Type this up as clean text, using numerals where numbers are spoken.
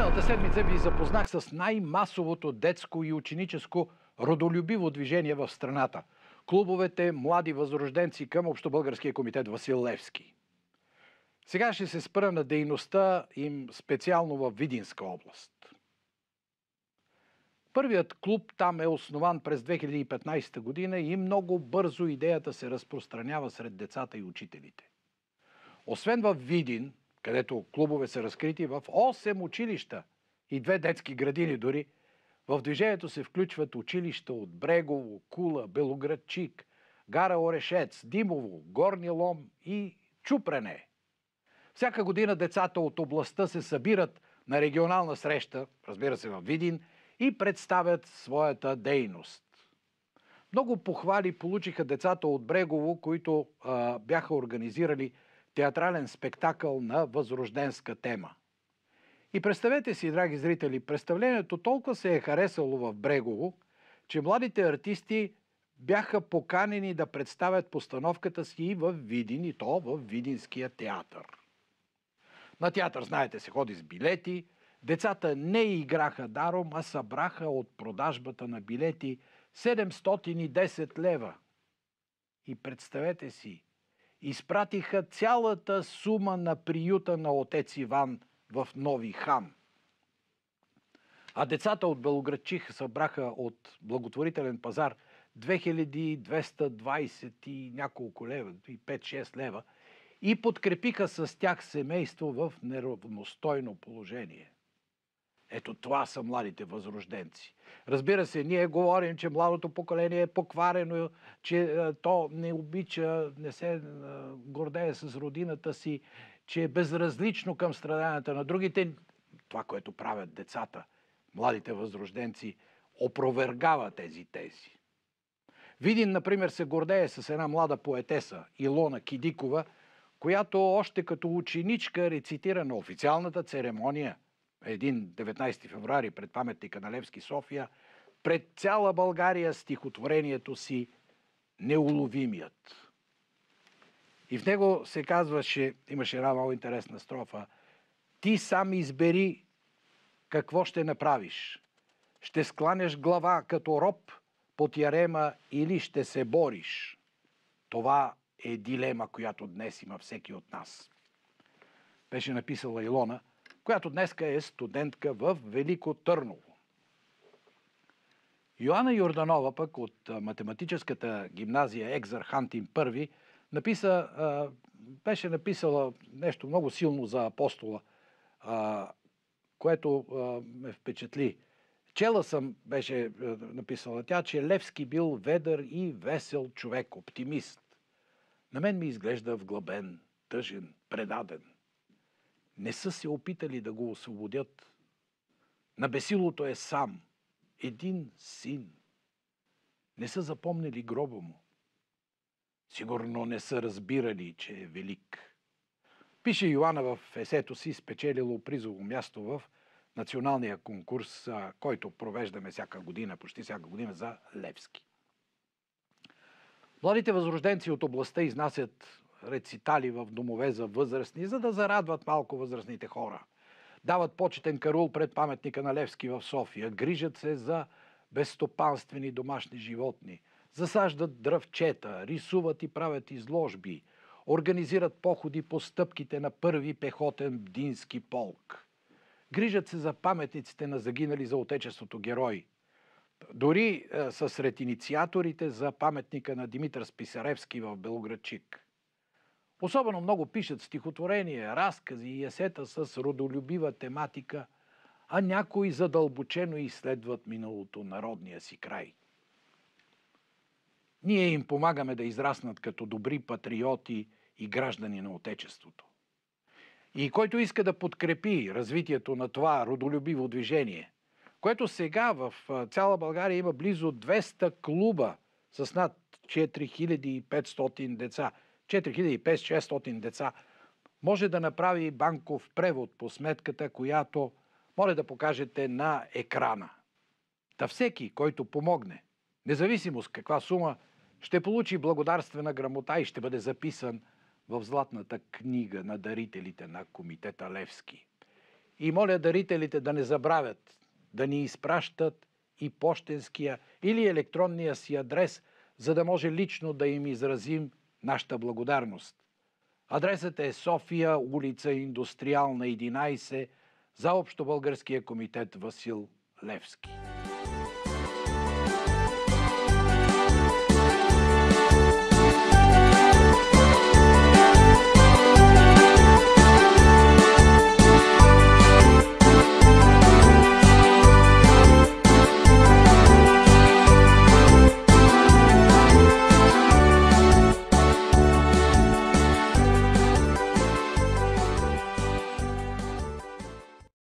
Миналата седмица ви запознах с най-масовото детско и ученическо родолюбиво движение в страната – клубовете млади възрожденци към Общобългарския комитет Васил Левски. Сега ще се спра на дейността им специално в Видинска област. Първият клуб там е основан през 2015 година и много бързо идеята се разпространява сред децата и учителите. Освен в Видин, където клубове са разкрити в 8 училища и 2 детски градини дори, в движението се включват училища от Брегово, Кула, Белоградчик, Гара Орешец, Димово, Горни Лом и Чупрене. Всяка година децата от областта се събират на регионална среща, разбира се във Видин, и представят своята дейност. Много похвали получиха децата от Брегово, които бяха организирали театрален спектакъл на възрожденска тема. И представете си, драги зрители, представлението толкова се е харесало в Брегово, че младите артисти бяха поканени да представят постановката си и в Видин, и то в Видинския театър. На театър, знаете, се ходи с билети. Децата не играха даром, а събраха от продажбата на билети 710 лева. И представете си, изпратиха цялата сума на приюта на отец Иван в Нови хан. А децата от Белоградчих събраха от благотворителен пазар 2220 и няколко лева, 5-6 лева, и подкрепиха с тях семейство в неравностойно положение. Ето това са младите възрожденци. Разбира се, ние говорим, че младото поколение е покварено, че то не обича, не се гордее с родината си, че е безразлично към страданията на другите. Това, което правят децата, младите възрожденци, опровергава тези тези. Видин, например, се гордее с една млада поетеса, Илона Кидикова, която още като ученичка рецитира на официалната церемония един 19 февруари пред паметника на Левски, София, пред цяла България стихотворението си "Неуловимият". И в него се казваше, имаше една много интересна строфа: "Ти сам избери какво ще направиш. Ще скланяш глава като роб под ярема или ще се бориш. Това е дилема, която днес има всеки от нас." Беше написала Илона, която днеска е студентка в Велико Търново. Йоана Йорданова пък от математическата гимназия Екзархантин I беше написала нещо много силно за апостола, което ме впечатли. Чела съм, беше написала тя, че Левски бил ведър и весел човек, оптимист. На мен ми изглежда вглъбен, тъжен, предаден. Не са се опитали да го освободят. На бесилото е сам, един син. Не са запомнили гроба му. Сигурно не са разбирали, че е велик. Пише Йоана в есето си, спечелило призово място в националния конкурс, който провеждаме всяка година, почти всяка година, за Левски. Младите възрожденци от областта изнасят рецитали в домове за възрастни, за да зарадват малко възрастните хора. Дават почетен караул пред паметника на Левски в София, грижат се за безстопанствени домашни животни, засаждат дръвчета, рисуват и правят изложби, организират походи по стъпките на първи пехотен бдински полк. Грижат се за паметниците на загинали за отечеството герои. Дори са сред инициаторите за паметника на Димитър Списаревски в Белоградчик. Особено много пишат стихотворения, разкази и есета с родолюбива тематика, а някои задълбочено изследват миналото на родния си край. Ние им помагаме да израснат като добри патриоти и граждани на отечеството. И който иска да подкрепи развитието на това родолюбиво движение, което сега в цяла България има близо 200 клуба с над 4500 деца, 4500-600 деца, може да направи банков превод по сметката, която може да покажете на екрана. Та всеки, който помогне, независимо с каква сума, ще получи благодарствена грамота и ще бъде записан в златната книга на дарителите на комитета Левски. и моля дарителите да не забравят да ни изпращат и пощенския или електронния си адрес, за да може лично да им изразим нашата благодарност. Адресът е София, улица Индустриална, 11, за Общобългарския комитет Васил Левски.